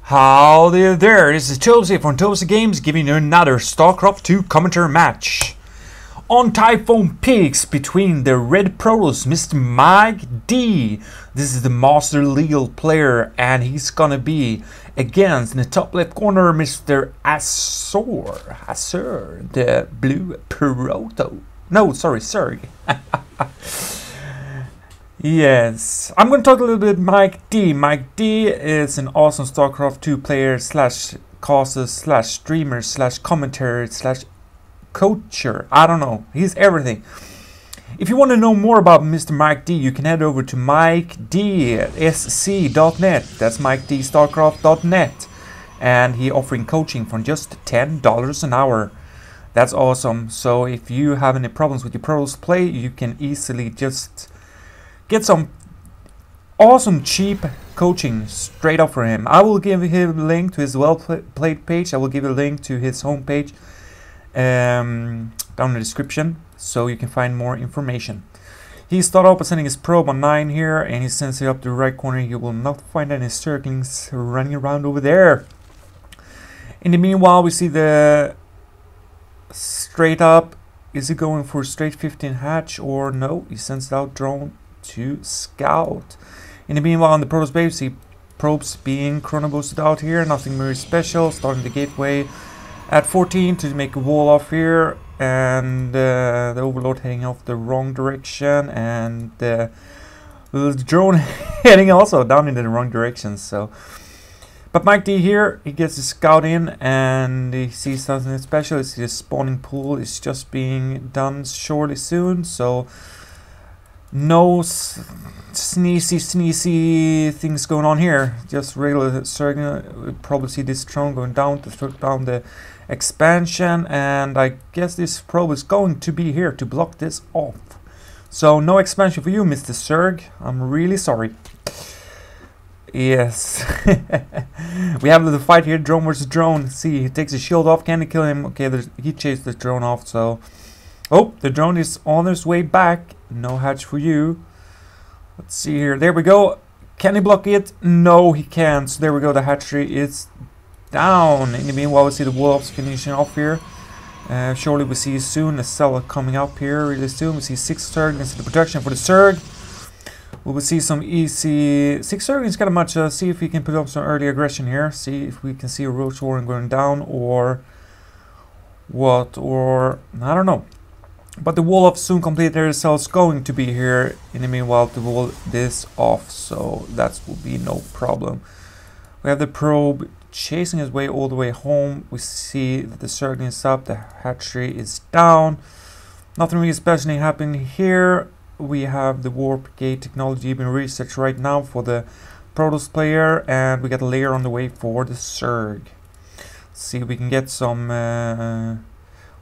Howdy there, this is Tobzi from TobziGames giving you another Starcraft 2 commentary match. On Typhoon Peaks between the Red Protoss, Mr. MikeD. This is the Master Legal player and he's gonna be against in the top left corner Mr. Azure, the Blue Proto. No, sorry, Zerg. Yes, I'm going to talk a little bit MikeD. MikeD is an awesome StarCraft 2 player slash caster slash streamer slash commentator slash coacher. I don't know. He's everything. If you want to know more about Mr. MikeD, you can head over to MikeDSC.net. That's MikeDStarcraft.net. And he offering coaching for just $10 an hour. That's awesome. So if you have any problems with your pros play, you can easily just get some awesome cheap coaching straight up for him. I will give him a link to his well-played page. I will give a link to his homepage down in the description so you can find more information. He started off by sending his probe on 9 here and he sends it up to the right corner. You will not find any circlings running around over there. In the meanwhile, we see the straight up. Is he going for straight 15 hatch or no? He sends out drone to scout. In the meanwhile, on the Protoss base, see probes being chrono boosted out here. Nothing very special. Starting the gateway at 14 to make a wall off here, and the Overlord heading off the wrong direction, and the drone heading also down in the wrong direction. So, but MikeD here, he gets his scout in, and he sees something special. It's the spawning pool is just being done surely soon. So. No sneezy things going on here. Just regular circuit. We'll probably see this drone going down to throw down the expansion, and I guess this probe is going to be here to block this off. So no expansion for you, Mr. Zerg. I'm really sorry. Yes. We have the fight here, drone versus drone. See, he takes his shield off. Can he kill him? Okay, he chased the drone off, so. Oh, the drone is on its way back. No hatch for you. Let's see here. There we go. Can he block it? No, he can't. So there we go. The hatchery is down. In the meanwhile, we see the wolves finishing off here. Surely we see soon a cell coming up here really soon. We see 6 Zerglings in the production for the Zerg. We will see some easy 6 Zerglings kind of much. See if we can put up some early aggression here. See if we can see a roach warren going down or what, or I don't know. But the wall off soon completed themselves going to be here. In the meanwhile, to wall this off, so that will be no problem. We have the probe chasing his way all the way home. We see that the Zergling is up, the hatchery is down. Nothing really special happening here. We have the warp gate technology being researched right now for the Protoss player, and we got a Lair on the way for the Zerg. Let's see if we can get some.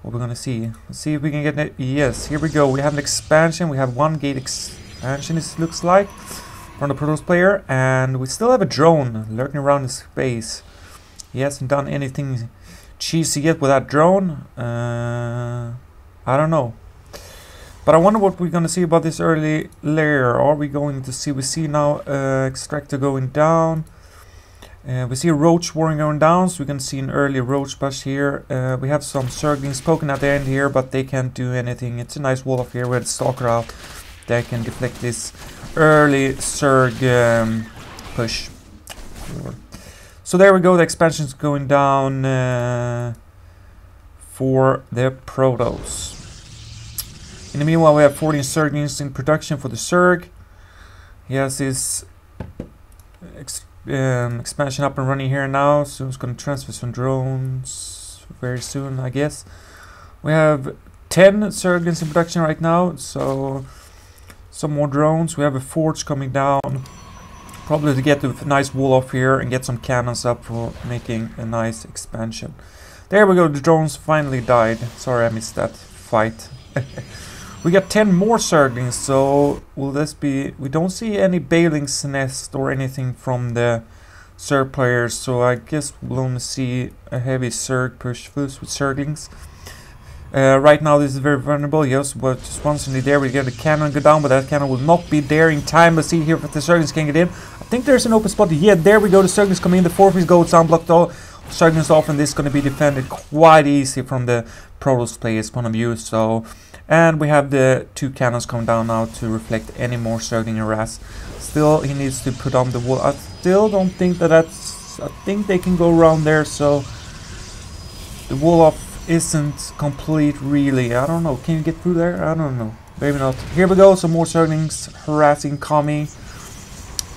What we're gonna see. Let's see if we can get it. Yes, here we go. We have an expansion. We have 1 gate expansion, it looks like, from the Protoss player, and we still have a drone lurking around in space. He hasn't done anything cheesy yet with that drone. I don't know. But I wonder what we're gonna see about this early Lair. Are we going to see? We see now extractor going down. We see a roach warren going down, so we can see an early roach push here. We have some Zerglings poking at the end here, but they can't do anything. It's a nice wall off here with Starcraft that can deflect this early Zerg push. So there we go, the expansion's going down for the Protoss. In the meanwhile, we have 14 Zerglings in production for the Zerg. He has his expansion up and running here now, so it's going to transfer some drones very soon, I guess. We have 10 Zerglings in production right now, so some more drones. We have a forge coming down, probably to get a nice wall off here and get some cannons up for making a nice expansion. There we go, the drones finally died. Sorry I missed that fight. We got 10 more Zerglings, so will this be... We don't see any Bailing's Nest or anything from the Zerg players, so I guess we'll only see a heavy Zerg push with Zerglings. Right now this is very vulnerable. Yes, but just once in the there we get a cannon go down, but that cannon will not be there in time. Let's see here if the Zerglings can get in. I think there's an open spot. Yeah, there we go. The Zerglings come in. The 4-piece goes unblocked. All Zerglings off, and this is going to be defended quite easy from the Protoss player's point of view. So, and we have the 2 cannons coming down now to reflect any more Zergling harass. Still, he needs to put on the wall. I still don't think that's. I think they can go around there. So the wall off isn't complete really. I don't know. Can you get through there? I don't know. Maybe not. Here we go. Some more Zerglings harassing Kami.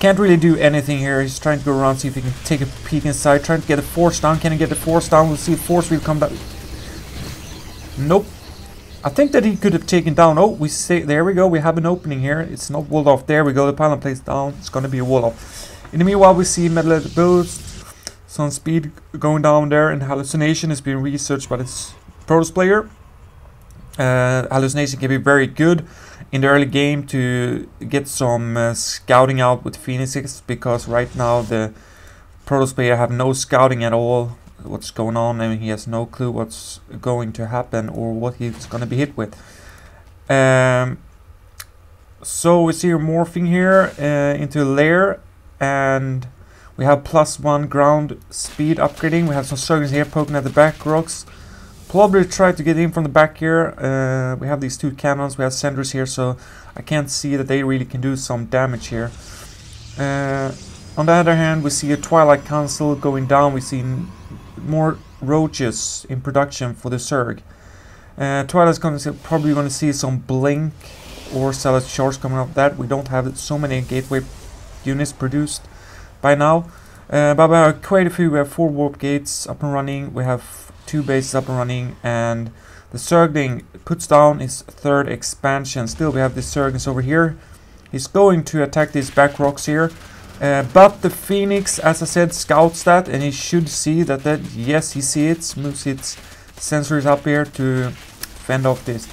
Can't really do anything here. He's trying to go around, see if he can take a peek inside. Trying to get a force down. Can he get the force down? We'll see if force will come down. Nope. I think that he could have taken down. Oh, we say there we go. We have an opening here. It's not walled off. There we go. The pylon plays down. It's going to be a wall off. In the meanwhile, we see metal at the boost. Some speed going down there, and hallucination is being researched by this Protoss player. Hallucination can be very good in the early game to get some scouting out with Phoenixes, because right now the Protoss player have no scouting at all. What's going on, and he has no clue what's going to happen or what he's going to be hit with. So we see her morphing here into Lair, and we have +1 ground speed upgrading. We have some Zerglings here poking at the back rocks. Probably try to get in from the back here. We have these 2 cannons. We have senders here, so I can't see that they really can do some damage here. On the other hand, we see a Twilight Council going down. We see more roaches in production for the Zerg. Twilight's probably going to see some blink or Salad Charge coming up. That we don't have so many gateway units produced by now, but we have quite a few. We have 4 warp gates up and running. We have 2 bases up and running, and the Zergling puts down his 3rd expansion. Still, we have the Zerglings over here. He's going to attack these back rocks here, but the Phoenix, as I said, scouts that, and he should see that. Yes, he sees it. Moves its sensors up here to fend off this.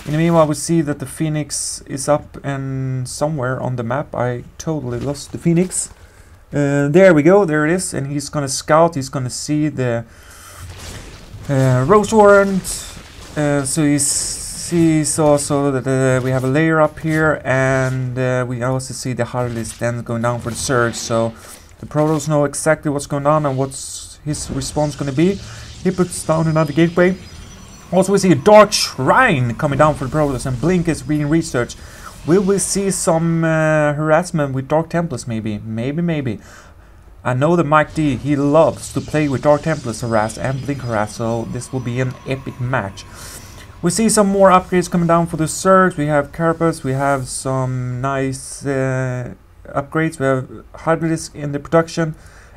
In the meanwhile, we see that the Phoenix is up and somewhere on the map. I totally lost the Phoenix. There we go, there it is, and he's gonna scout. He's gonna see the Rose Warrant. So he sees also that we have a Lair up here, and we also see the Harley's then going down for the Surge. So the Protoss know exactly what's going on and what's his response gonna be. He puts down another gateway. Also, we see a Dark Shrine coming down for the Protoss, and Blink is being researched. Will we see some harassment with Dark Templars maybe? Maybe. I know that MikeD, he loves to play with Dark Templars harass and Blink harass, so this will be an epic match. We see some more upgrades coming down for the Zergs. We have Carapace, we have some nice upgrades. We have Hydrodisc in the production,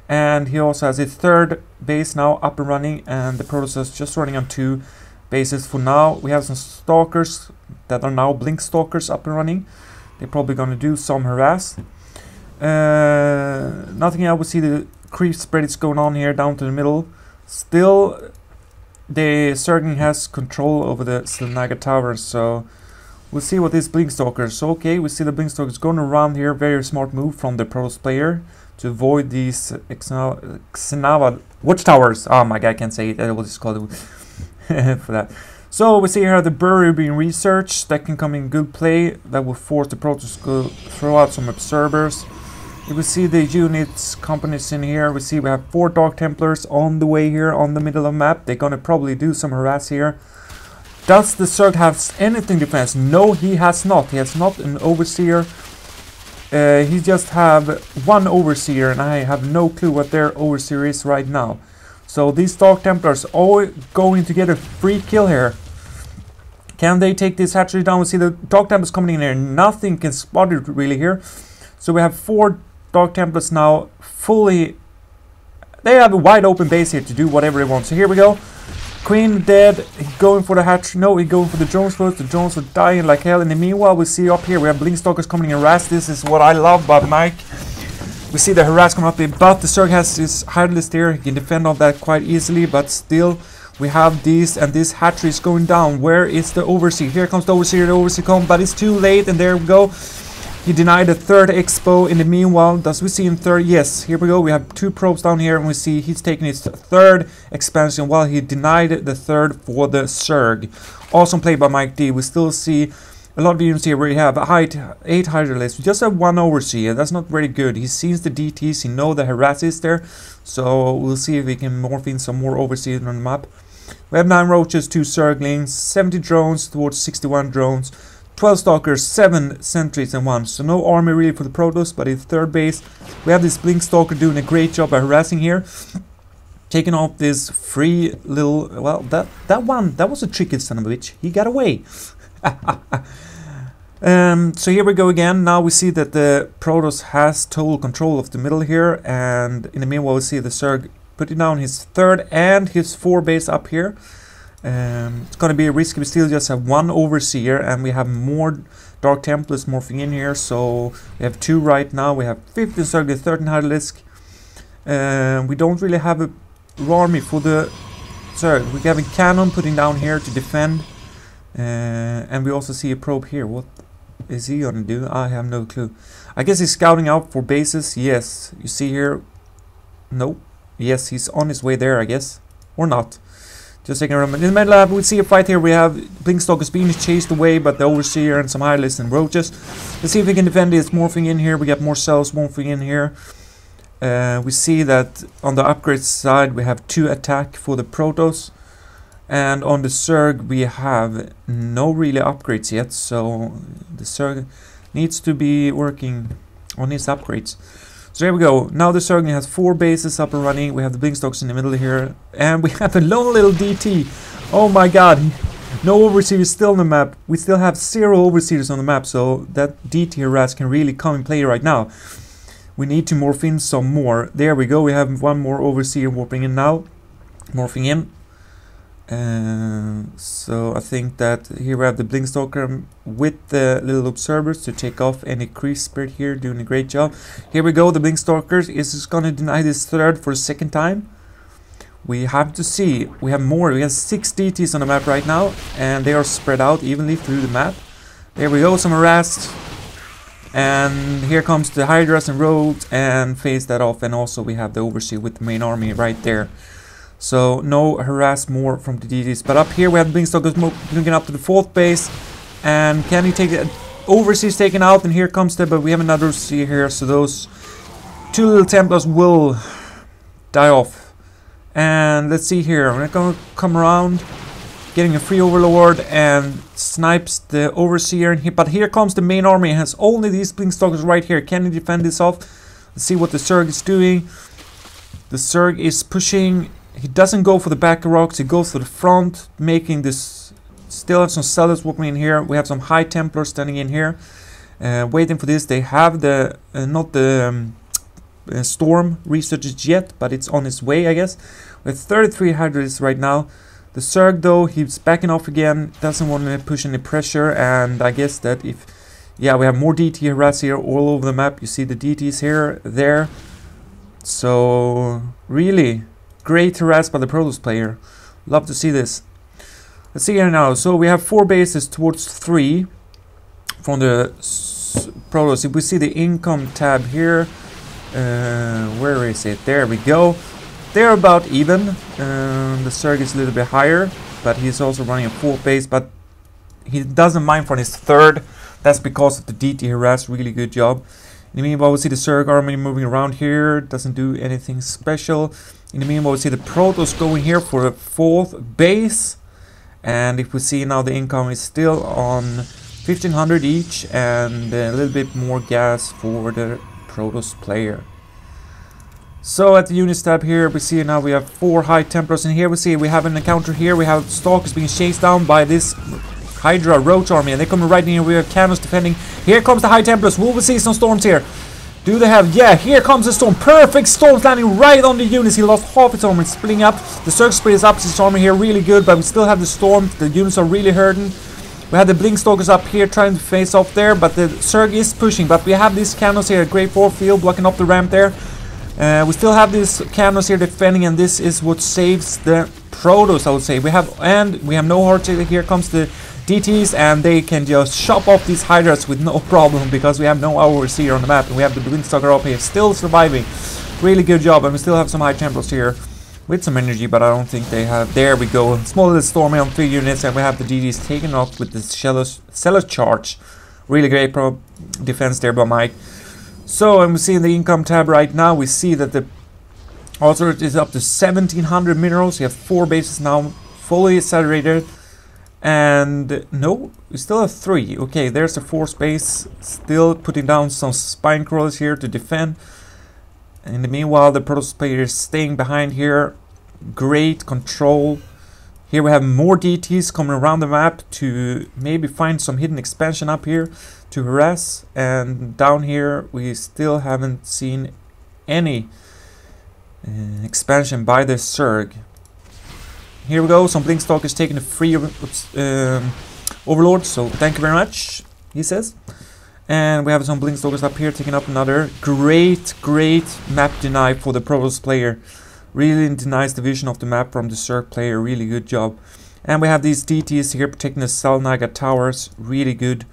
and he also has a 3rd base now up and running, and the Protoss is just running on 2 bases for now. We have some Stalkers that are now Blink Stalkers up and running. They're probably going to do some harass. Nothing else. We see the creep spread is going on here down to the middle. Still, the Zergling has control over the Silnaga Tower, so we'll see what this Blink Stalkers. So, okay, we see the Blink Stalkers going around here. Very smart move from the Protoss player to avoid these Xenava Watchtowers. Oh my god, I can't say it. I will just call it for that. So we see here the brewery being researched. That can come in good play. That will force the Protoss to throw out some observers. You will see the units companies in here. We see we have 4 Dark Templars on the way here on the middle of the map. They're gonna probably do some harass here. Does the Zerg have anything defense? No, he has not. He has not an Overseer. He just have 1 Overseer, and I have no clue what their Overseer is right now. So these Dark Templars are going to get a free kill here. Can they take this hatchery down? We see the Dark Templars coming in here. Nothing can spot it really here. So we have 4 Dark Templars now fully. They have a wide open base here to do whatever they want. So here we go. Queen dead. Going for the hatchery. No, he's going for the drones first. The drones are dying like hell. In the meanwhile, we see up here we have Blink Stalkers coming in harass. This is what I love about Mike. We see the harass come up here, but the Zerg has his Hydrodisc here. He can defend on that quite easily, but still we have these, and this hatchery is going down. Where is the Overseer? Here comes the Overseer. The Overseer comes, but it's too late, and there we go. He denied a third expo in the meanwhile. Does we see him third? Yes, here we go. We have 2 probes down here, and we see he's taking his third expansion while he denied the third for the Zerg. Awesome play by MikeD. We still see a lot of units here where you have 8 Hydralisks. We just have 1 Overseer. That's not very good. He sees the DTs. He knows the harass is there. So we'll see if we can morph in some more Overseers on the map. We have 9 Roaches, 2 Zerglings, 70 drones towards 61 drones. 12 Stalkers, 7 Sentries and 1. So no army really for the Protoss, but in third base we have this Blink Stalker doing a great job by harassing here. Taking off this free little... Well, that was a tricky son of a bitch. He got away. So here we go again. Now we see that the Protoss has total control of the middle here. And in the meanwhile we see the Zerg putting down his third and his 4 base up here. It's gonna be a risky. We still just have 1 Overseer, and we have more Dark Templars morphing in here. So we have 2 right now. We have 15 Zerg, 13 Hydralisk. We don't really have a army for the Zerg. We have a cannon putting down here to defend, and we also see a probe here. What is he gonna do? I have no clue. I guess he's scouting out for bases. Yes, you see here. Nope. Yes, he's on his way there, I guess, or not. Just taking a moment. In the middle lab, we see a fight here. We have Blinkstalkers being chased away, but the Overseer and some Hydralisks and Roaches. Let's see if we can defend this. Morphing in here. We got more cells morphing in here. We see that on the upgrade side, we have 2 attack for the Protoss. And on the Zerg, we have no really upgrades yet. So the Zerg needs to be working on his upgrades. So here we go. Now the Zerg has 4 bases up and running. We have the Blinkstalkers in the middle here. And we have a lone little DT. Oh my god. No Overseers still on the map. We still have 0 Overseers on the map. So that DT harass can really come in play right now. We need to morph in some more. There we go. We have 1 more Overseer warping in now. Morphing in. So I think that here we have the Blinkstalker with the little observers to take off any crease spirit here, doing a great job. Here we go, the Blinkstalkers is going to deny this third for the 2nd time. We have to see, we have more, we have 6 DTs on the map right now, and they are spread out evenly through the map. There we go, some harassed. And here comes the Hydras and Rogues, and phase that off, and also we have the Overseer with the main army right there. So no harass more from the DTs. But up here we have the Blinkstalkers moving up to the 4th base. And can he take it? Overseas taken out, and here comes the... But we have another Overseer here, so those 2 little Templars will die off. And let's see here. We're going to come around, getting a free Overlord, and snipes the Overseer. But here comes the main army. It has only these Blinkstalkers right here. Can he defend this off? Let's see what the Zerg is doing. The Zerg is pushing... He doesn't go for the back rocks, he goes for the front, making this... Still have some Sellers walking in here. We have some High Templars standing in here, waiting for this. They have the... not the Storm researches yet, but it's on its way, I guess. We have 33 Hydralisks right now. The Zerg, though, he's backing off again, doesn't want to push any pressure, and I guess that if... Yeah, we have more DT harass here all over the map. You see the DTs here, there. So, really... Great harass by the Protoss player. Love to see this. Let's see here now. So we have 4 bases towards 3 from the Protoss. If we see the income tab here, where is it? There we go. They're about even. The Zerg is a little bit higher, but he's also running a 4th base. But he doesn't mind for his 3rd. That's because of the DT harass. Really good job. In the meanwhile, we see the Zerg army moving around here. Doesn't do anything special. In the meanwhile, we see the Protoss going here for a 4th base. And if we see now, the income is still on 1500 each. And a little bit more gas for the Protoss player. So at the units tab here, we see now we have 4 High Templars. And here we see we have an encounter here. We have Stalkers being chased down by this Hydra Roach army. And they come right in here. We have cannons defending. Here comes the High Templars. Will we see some storms here? Do they have... Yeah, here comes the storm. Perfect storm landing right on the units. He lost half his armor. It's splitting up. The Zerg splits up his armor here. Really good. But we still have the storm. The units are really hurting. We have the Blinkstalkers up here trying to face off there. But the Zerg is pushing. But we have these cannons here. Great force field blocking up the ramp there. We still have these cannons here defending. And this is what saves the Protoss, I would say. We have no hearts here. Here comes the DTs, and they can just chop off these Hydras with no problem, because we have no overseer on the map, and we have the Blinkstalker up here still surviving. Really good job, and we still have some high templars here with some energy, but I don't think they have. There we go. Small little Stormy on 3 units, and we have the DDs taken off with the Cellar Charge. Really great defense there by Mike. So, and we see in the income tab right now, we see that the authority is up to 1700 minerals. We have 4 bases now, fully saturated. And no, we still have 3. Okay, there's the 4th base. Still putting down some spine crawlers here to defend. In the meanwhile, the Protoss player is staying behind here. Great control. Here we have more DTs coming around the map to maybe find some hidden expansion up here to harass. And down here we still haven't seen any expansion by the Zerg. Here we go, some Blinkstalkers taking a free Overlord, so thank you very much, he says. And we have some Blinkstalkers up here taking up another. Great map deny for the Protoss player. Really denies the vision of the map from the Zerg player, really good job. And we have these DTs here protecting the Salnaga towers, really good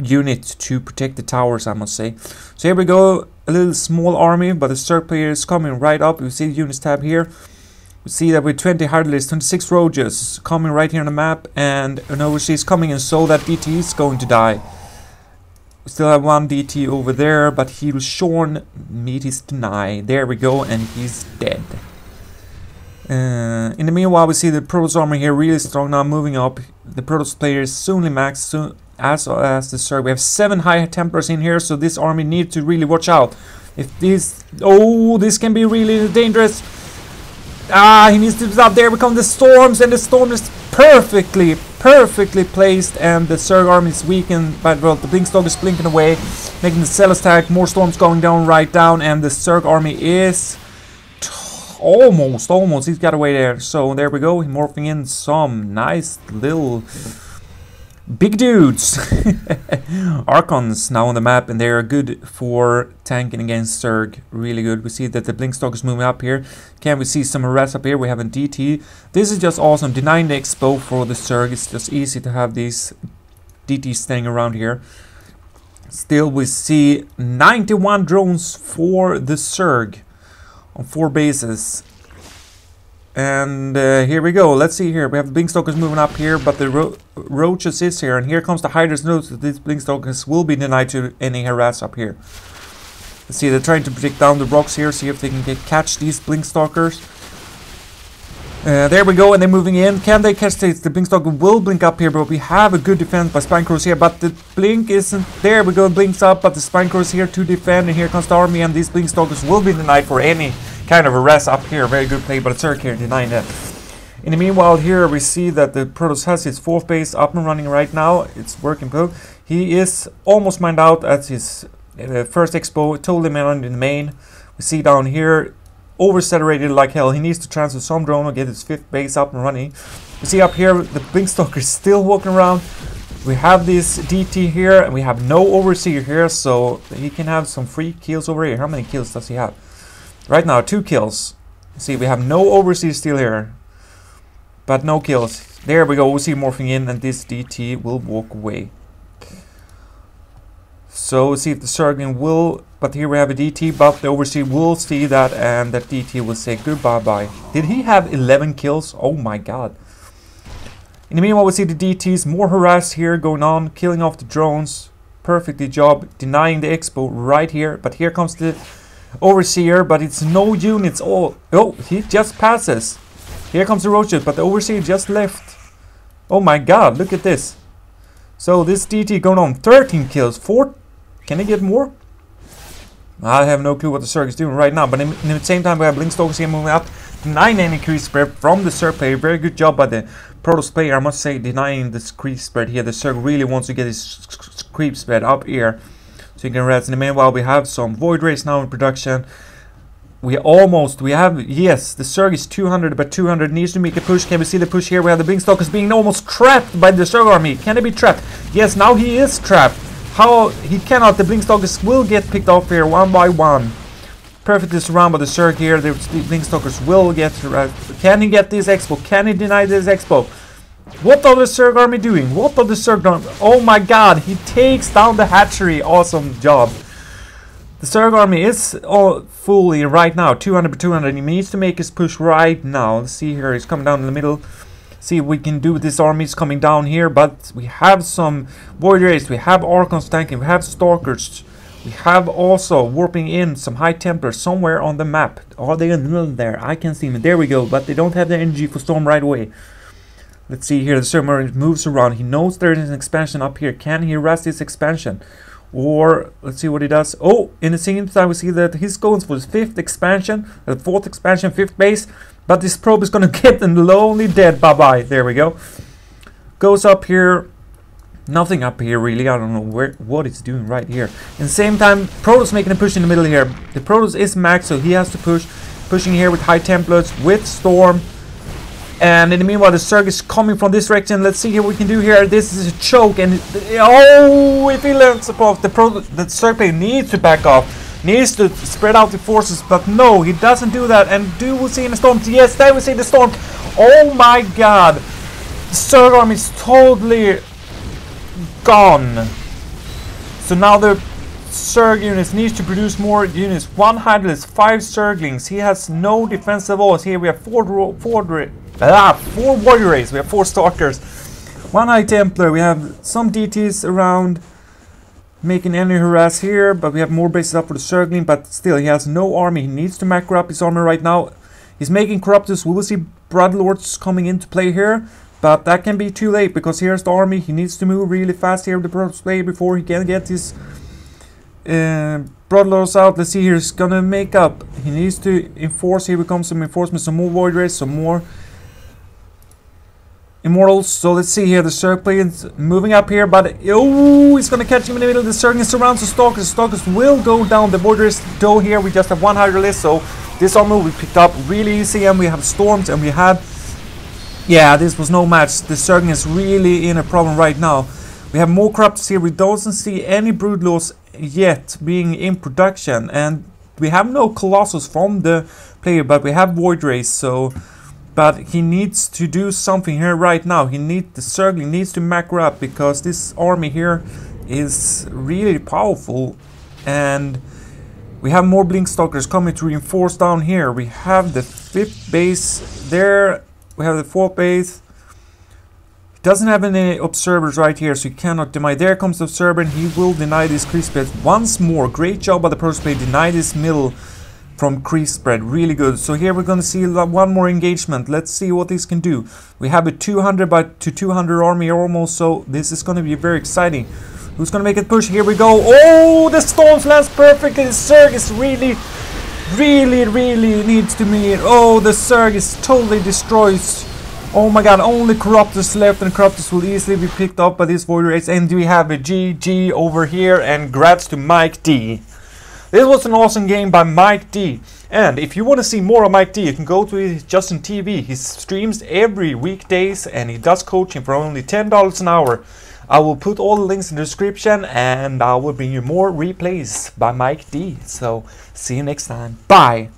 unit to protect the towers, I must say. So here we go, a little small army, but the Zerg player is coming right up. You see the units tab here. We see that with 20 Hardless, 26 Roges coming right here on the map, and an overseas coming in, so that DT is going to die. We still have 1 DT over there, but he was shorn. Meat is denied. There we go, and he's dead. In the meanwhile, we see the Protoss army here really strong now, moving up. The Protoss player is soonly maxed, as the Zerg. We have 7 high Templars in here, so this army needs to really watch out. If this, oh, this can be really dangerous. Ah, he needs to stop. There become the storms, and the storm is perfectly placed, and the Zerg army is weakened. But well, the Blinkstalker is blinking away, making the cell attack. More storms going down, right down, and the Zerg army is almost. He's got away there. So there we go. He's morphing in some nice little big dudes. Archons now on the map, and they are good for tanking against Zerg. Really good. We see that the Blinkstalker is moving up here. Can we see some harass up here? We have a DT. This is just awesome. Denying the expo for the Zerg. It's just easy to have these DTs staying around here. Still, we see 91 drones for the Zerg on 4 bases. And here we go. Let's see here. We have the Blinkstalkers moving up here, but the Roaches is here. And here comes the Hydras. Notice that these Blinkstalkers will be denied to any harass up here. Let's see, they're trying to break down the rocks here, see if they can catch these Blinkstalkers. There we go, and they're moving in. Can they catch this? The Blinkstalker will blink up here, but we have a good defense by Spinecrows here. But the blink isn't there. We go, blinks up, but the Spinecrows here to defend. And here comes the army, and these Blinkstalkers will be denied for any kind of arrest up here. Very good play by the Zerg here, denying that. In the meanwhile, here we see that the Protoss has his 4th base up and running right now. It's working well. He is almost mined out at his first expo, totally mined in the main. We see down here, oversaturated like hell. He needs to transfer some drone or get his 5th base up and running. We see up here, the Blinkstalker is still walking around. We have this DT here, and we have no overseer here, so he can have some free kills over here. How many kills does he have? Right now, 2 kills. See, we have no overseer still here, but no kills. There we go. We see morphing in, and this DT will walk away. So we'll see if the Zerg will. But here we have a DT, but the overseer will see that, and that DT will say goodbye. Did he have 11 kills? Oh my god. In the meanwhile, we see the DTs, more harass here going on, killing off the drones. Perfectly job, denying the expo right here. But here comes the overseer, but it's no units. Oh, he just passes. Here comes the Roaches, but the overseer just left. Oh my god, look at this. So this DT going on 13 kills. 4. Can he get more? I have no clue what the Zerg is doing right now, but in the same time we have Blinkstalkers here moving up, denying any creep spread from the Zerg player. Very good job by the Protoss player, I must say, denying this creep spread here. The Zerg really wants to get his creep spread up here, so you can rest. In the meanwhile, we have some Void Rays now in production. Yes, the Zerg is 200, but 200 needs to make a push. Can we see the push here? We have the Blinkstalkers being almost trapped by the Zerg army. Can he be trapped? Yes, now he is trapped. How? He cannot. The Blinkstalkers will get picked off here one by one. Perfectly surrounded by the Zerg here. The Blinkstalkers will get trapped. Can he get this expo? Can he deny this expo? What are the Zerg army doing? What are the Zerg army? Oh my god, he takes down the hatchery. Awesome job. The Zerg army is fully right now, 200 by 200. He needs to make his push right now. Let's see here, he's coming down in the middle. See if we can do this army's coming down here, but we have some Void Rays, we have Archons tanking, we have Stalkers. We have also warping in some High Templars somewhere on the map. Are they in the middle there? I can see them. There we go, but they don't have the energy for Storm right away. Let's see here, the Zerg moves around. He knows there is an expansion up here. Can he arrest this expansion? Or, let's see what he does. Oh, in the same time we see that he's going for his 5th expansion, the 4th expansion, 5th base. But this probe is going to get them lonely dead. Bye-bye. There we go. Goes up here. Nothing up here really. I don't know what it's doing right here. In the same time, Protoss making a push in the middle here. The Protoss is max, so he has to push. Pushing here with High Templars, with Storm. And in the meanwhile, the Zerg is coming from this direction. Let's see what we can do here. This is a choke. And oh, if he lands above, the Zerg player needs to back off. Needs to spread out the forces. But no, he doesn't do that. And do we see the Storm? Yes, there we see the Storm. Oh my god. The Zerg army is totally gone. So now the Zerg units needs to produce more units. 100 is 5 Zerglings. He has no defensive walls. Here we have 4 Warrior Rays. We have 4 Stalkers, 1 High Templar. We have some DTs around making any harass here, but we have more bases up for the Zergling. But still, he has no army. He needs to macro up his armor right now. He's making Corruptus. We will see Bloodlords coming into play here. But that can be too late, because here's the army. He needs to move really fast here with the Protoss player before he can get his Bloodlords out. Let's see here. He's gonna make up. He needs to enforce. Here becomes some enforcement, some more Void Rays, some more Immortals. So let's see here. The Zerg player is moving up here, but oh, he's gonna catch him in the middle. The Zerg surrounds the Stalkers. The Stalkers will go down. The Void Rays go here. We just have 100 list, so this armor we picked up really easy, and we have Storms, and we had. Yeah, this was no match. The Zerg is really in a problem right now. We have more Corruptors here. We don't see any Broodlords yet being in production. And we have no Colossus from the player, but we have Void Rays. So, but he needs to do something here right now. The Zergling needs to macro up, because this army here is really powerful. And we have more Blink Stalkers coming to reinforce down here. We have the 5th base there. We have the 4th base. He doesn't have any observers right here, so he cannot deny. There comes the observer, and he will deny this crease spread once more. Great job by the Protoss player. Deny this middle from crease spread. Really good. So here we're going to see one more engagement. Let's see what this can do. We have a 200 by 200 army almost, so this is going to be very exciting. Who's going to make it push? Here we go. Oh, the Storms lands perfectly. The Zerg is really needs to meet. Oh, the Zerg is totally destroyed. Oh my god, only Corruptors left, and Corruptors will easily be picked up by this Void Rays. And we have a GG over here, and grats to MikeD. This was an awesome game by MikeD. And if you want to see more of MikeD, you can go to his Justin TV. He streams every weekdays, and he does coaching for only $10 an hour. I will put all the links in the description, and I will bring you more replays by MikeD. So, see you next time. Bye!